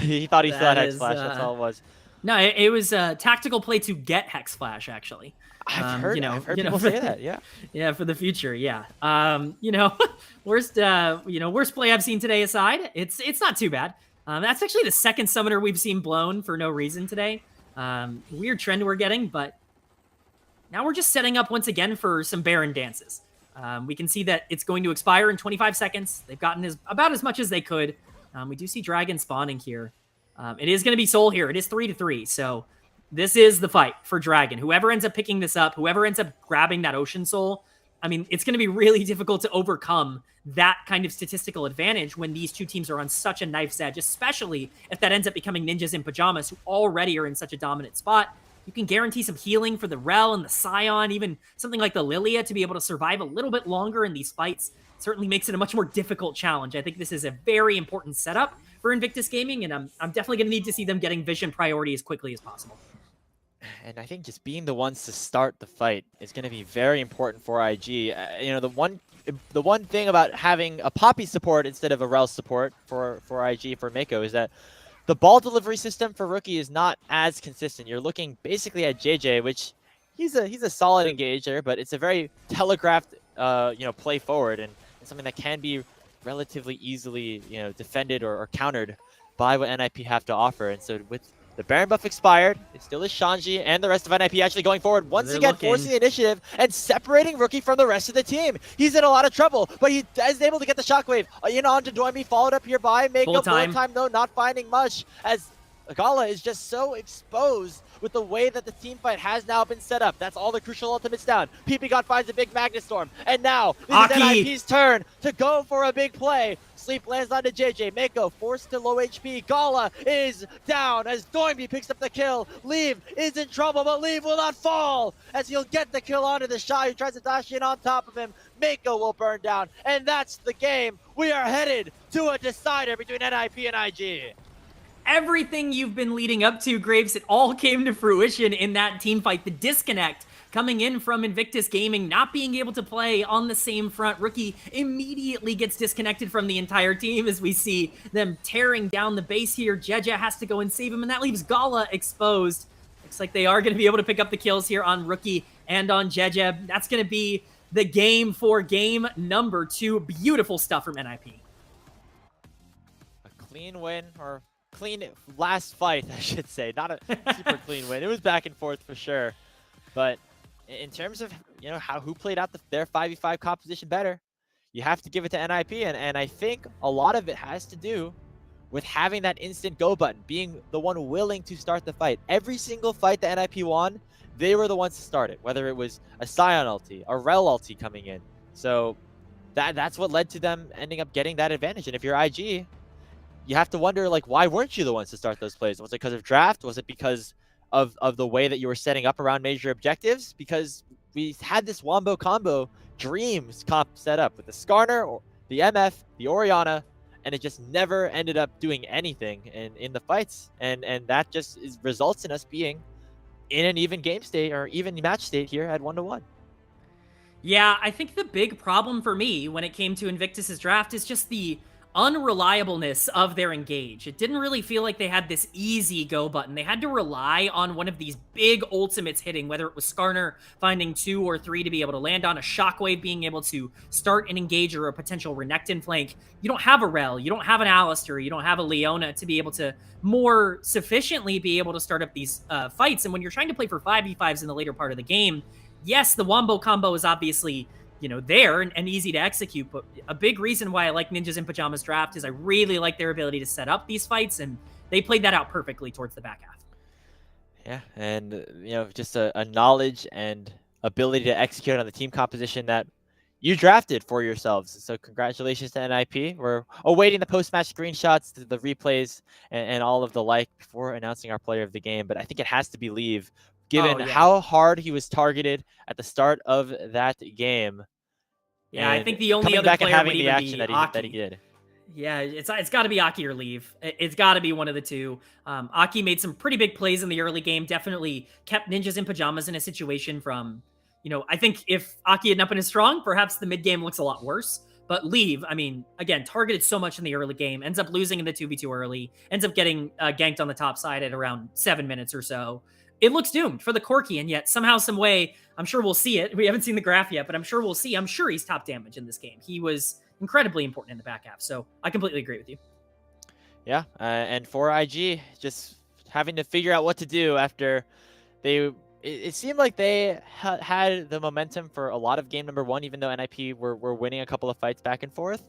He thought he still had Hex is, Flash. That's all it was. No, it was a tactical play to get Hex Flash, actually. I've heard people say that, yeah. Yeah, for the future, yeah. Worst play I've seen today aside, it's not too bad. That's actually the second summoner we've seen blown for no reason today. Weird trend we're getting, but now we're just setting up once again for some Baron dances. We can see that it's going to expire in 25 seconds. They've gotten about as much as they could. We do see Dragon spawning here. It is going to be Soul here. It is 3-3, so this is the fight for Dragon. Whoever ends up picking this up, whoever ends up grabbing that Ocean Soul, I mean, it's going to be really difficult to overcome that kind of statistical advantage when these two teams are on such a knife's edge, especially if that ends up becoming Ninjas in Pyjamas, who already are in such a dominant spot. You can guarantee some healing for the Rel and the Scion, even something like the Lilia to be able to survive a little bit longer in these fights. Certainly makes it a much more difficult challenge. I think this is a very important setup for Invictus Gaming, and I'm definitely going to need to see them getting vision priority as quickly as possible. And I think just being the ones to start the fight is going to be very important for IG. You know, the one thing about having a Poppy support instead of a Rel support for IG, for Meiko, is that the ball delivery system for Rookie is not as consistent. You're looking basically at Jiejie, which he's a solid engager, but it's a very telegraphed play forward, and something that can be relatively easily defended or countered by what NIP have to offer. And so with the Baron buff expired, it still is Shanji and the rest of NIP actually going forward, once again forcing the initiative and separating Rookie from the rest of the team. He's in a lot of trouble, but he is able to get the shockwave onto Doinb, followed up here by Meiko. Bullet time though, not finding much, as Gala is just so exposed with the way that the team fight has now been set up. That's all the crucial ultimates down. ppgod finds a big Magnetstorm, and now this is NIP's turn to go for a big play. Sleep lands onto Jiejie. Meiko forced to low HP. Gala is down as Doinb picks up the kill. Leave is in trouble, but Leave will not fall as he'll get the kill onto TheShy, who tries to dash in on top of him. Meiko will burn down, and that's the game. We are headed to a decider between NIP and IG. Everything you've been leading up to, Graves, it all came to fruition in that team fight. The disconnect coming in from Invictus Gaming, not being able to play on the same front. Rookie immediately gets disconnected from the entire team as we see them tearing down the base here. Jiejie has to go and save him, and that leaves Gala exposed. Looks like they are going to be able to pick up the kills here on Rookie and on Jiejie. That's going to be the game for game number 2. Beautiful stuff from NIP. A clean win, or clean last fight, I should say. Not a super clean win. It was back and forth for sure. But in terms of who played out their 5v5 composition better, you have to give it to NIP, and I think a lot of it has to do with having that instant go button, being the one willing to start the fight. Every single fight that NIP won, they were the ones to start it, whether it was a Scion ulti, a Rel ulti coming in. So that's what led to them ending up getting that advantage. And if you're IG, you have to wonder, like, why weren't you the ones to start those plays? Was it because of draft? Was it because of the way that you were setting up around major objectives? Because we had this Wombo combo dreams comp set up with the Skarner, or the MF, the Orianna, and it just never ended up doing anything in the fights. And that just results in us being in an even game state, or even match state here at 1-1. Yeah, I think the big problem for me when it came to Invictus's draft is just the unreliableness of their engage. It didn't really feel like they had this easy go button. They had to rely on one of these big ultimates hitting, whether it was Skarner finding 2 or 3 to be able to land on, a Shockwave being able to start an engage or a potential Renekton flank. You don't have a Rel, you don't have an Alistair, you don't have a Leona to be able to more sufficiently be able to start up these fights. And when you're trying to play for 5v5s in the later part of the game, yes, the Wombo combo is obviously there and easy to execute. But a big reason why I like Ninjas in Pyjamas draft is I really like their ability to set up these fights, and they played that out perfectly towards the back half. Yeah, and just a knowledge and ability to execute on the team composition that you drafted for yourselves. So congratulations to NIP. We're awaiting the post-match screenshots, the replays, and all of the like before announcing our player of the game. But I think it has to be Leave, given how hard he was targeted at the start of that game. Yeah, I think the only other back player and having would the even action be that he did. Yeah, it's got to be Aki or Leave. It's got to be one of the two. Aki made some pretty big plays in the early game. Definitely kept Ninjas in Pyjamas in a situation from, I think if Aki had not been as strong, perhaps the mid game looks a lot worse. But Leave, I mean, again, targeted so much in the early game, ends up losing in the 2v2 early, ends up getting ganked on the top side at around 7 minutes or so. It looks doomed for the Corki, and yet somehow, some way, I'm sure we'll see it. We haven't seen the graph yet, but I'm sure we'll see. I'm sure he's top damage in this game. He was incredibly important in the back half, so I completely agree with you. Yeah, and for IG, just having to figure out what to do after they it seemed like they had the momentum for a lot of game number 1, even though NIP were winning a couple of fights back and forth.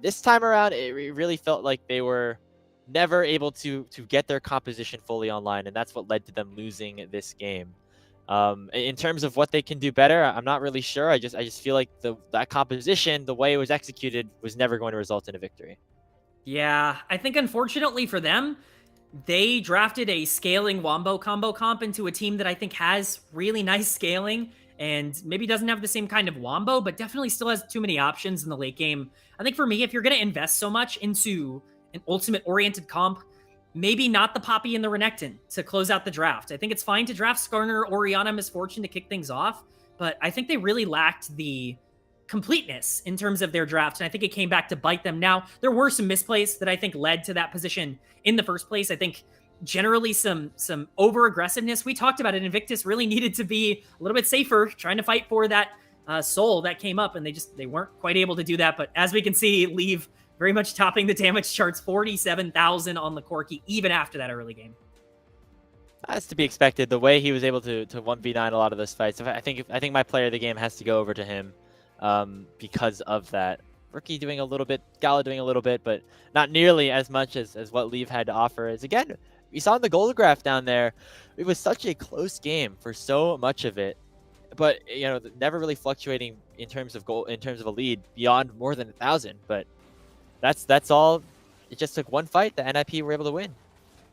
This time around, it really felt like they were never able to get their composition fully online, and that's what led to them losing this game. In terms of what they can do better, I'm not really sure. I just feel like that composition, the way it was executed, was never going to result in a victory. Yeah, I think unfortunately for them, they drafted a scaling Wombo combo comp into a team that I think has really nice scaling and maybe doesn't have the same kind of Wombo, but definitely still has too many options in the late game. I think for me, if you're going to invest so much into an ultimate-oriented comp, maybe not the Poppy and the Renekton to close out the draft. I think it's fine to draft Skarner, Orianna, Misfortune to kick things off, but I think they really lacked the completeness in terms of their draft, and I think it came back to bite them. Now, there were some misplays that I think led to that position in the first place. I think generally some over-aggressiveness. We talked about it. Invictus really needed to be a little bit safer, trying to fight for that soul that came up, and they weren't quite able to do that. But as we can see, Leave very much topping the damage charts, 47,000 on the Corki, even after that early game. That's to be expected. The way he was able to 1v9 a lot of those fights. I think my player of the game has to go over to him because of that. Rookie doing a little bit, Gala doing a little bit, but not nearly as much as what Leave had to offer. Is again, we saw in the goal graph down there, it was such a close game for so much of it, but never really fluctuating in terms of a lead beyond more than 1,000. But that's all. It just took one fight that NIP were able to win.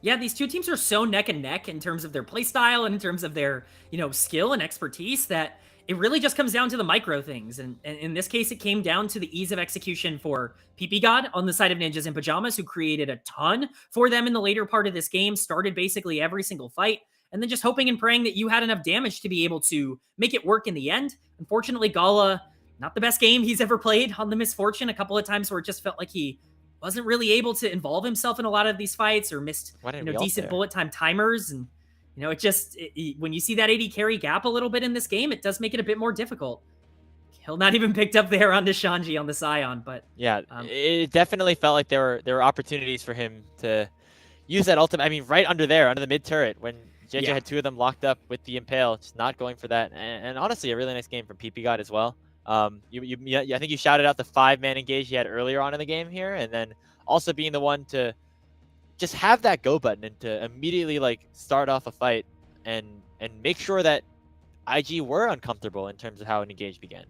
Yeah, these two teams are so neck and neck in terms of their play style and in terms of their skill and expertise that it really just comes down to the micro things. And in this case, it came down to the ease of execution for ppgod on the side of Ninjas in Pyjamas, who created a ton for them in the later part of this game, started basically every single fight, and then just hoping and praying that you had enough damage to be able to make it work in the end. Unfortunately, Gala, not the best game he's ever played on the Misfortune. A couple of times where it just felt like he wasn't really able to involve himself in a lot of these fights or missed decent bullet time timers. And when you see that AD carry gap a little bit in this game, it does make it a bit more difficult. He'll not even picked up there on the Shanji on the Scion, but yeah, it definitely felt like there were opportunities for him to use that ultimate. I mean, right under the mid turret when Jiejie had two of them locked up with the Impale, just not going for that. And honestly, a really nice game from ppgod as well. I think you shouted out the 5-man engage he had earlier on in the game here, and then also being the one to just have that go button and to immediately start off a fight and make sure that IG were uncomfortable in terms of how an engage began.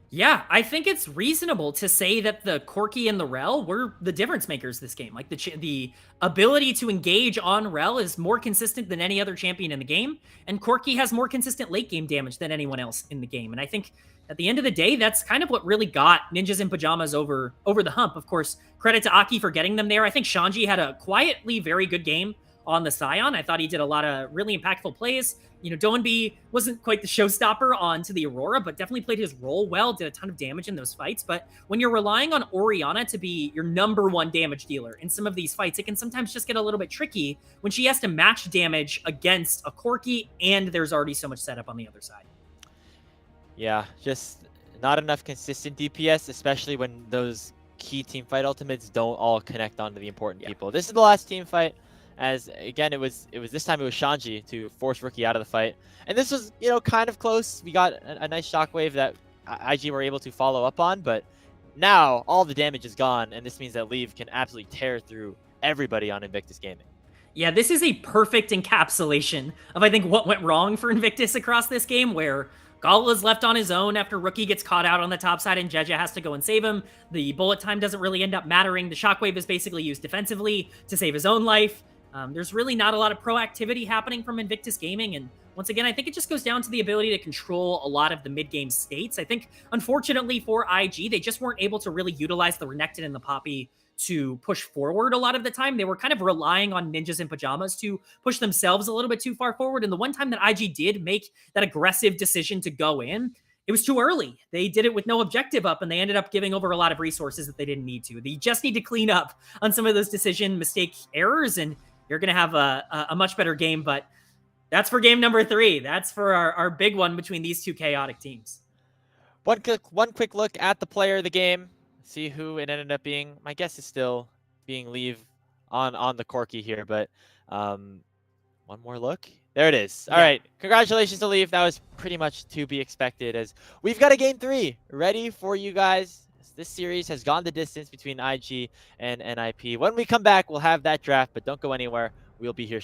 Yeah, I think it's reasonable to say that the Corki and the Rel were the difference makers this game. Like the ability to engage on Rel is more consistent than any other champion in the game, and Corki has more consistent late game damage than anyone else in the game. And I think at the end of the day, that's kind of what really got Ninjas in Pyjamas over the hump. Of course, credit to Aki for getting them there. I think Shanji had a quietly very good game on the Scion. I thought he did a lot of really impactful plays. Doinb wasn't quite the showstopper onto the Aurora, but definitely played his role well, did a ton of damage in those fights. But when you're relying on Orianna to be your #1 damage dealer in some of these fights, it can sometimes just get a little bit tricky when she has to match damage against a Corki and there's already so much setup on the other side. Yeah, just not enough consistent DPS, especially when those key team fight ultimates don't all connect onto the important people. This is the last team fight. As again, it was this time it was Shanji to force Rookie out of the fight, and this was kind of close. We got a nice shockwave that IG were able to follow up on, but now all the damage is gone, and this means that Leave can absolutely tear through everybody on Invictus Gaming. Yeah, this is a perfect encapsulation of I think what went wrong for Invictus across this game, where Gala is left on his own after Rookie gets caught out on the top side and Jiejie has to go and save him. The bullet time doesn't really end up mattering. The shockwave is basically used defensively to save his own life. There's really not a lot of proactivity happening from Invictus Gaming, and once again, I think it just goes down to the ability to control a lot of the mid-game states. I think, unfortunately for IG, they just weren't able to really utilize the Renekton and the Poppy to push forward a lot of the time. They were kind of relying on Ninjas in Pyjamas to push themselves a little bit too far forward, and the one time that IG did make that aggressive decision to go in, it was too early. They did it with no objective up, and they ended up giving over a lot of resources that they didn't need to. They just need to clean up on some of those decision mistake errors, and you're going to have a much better game. But that's for game number 3. That's for our big one between these two chaotic teams. One quick look at the player of the game. See who it ended up being. My guess is still being Leave on the Corki here, but one more look. There it is. All right. Congratulations to Leaf. That was pretty much to be expected, as we've got a game 3 ready for you guys. This series has gone the distance between IG and NIP. When we come back, we'll have that draft, but don't go anywhere. We'll be here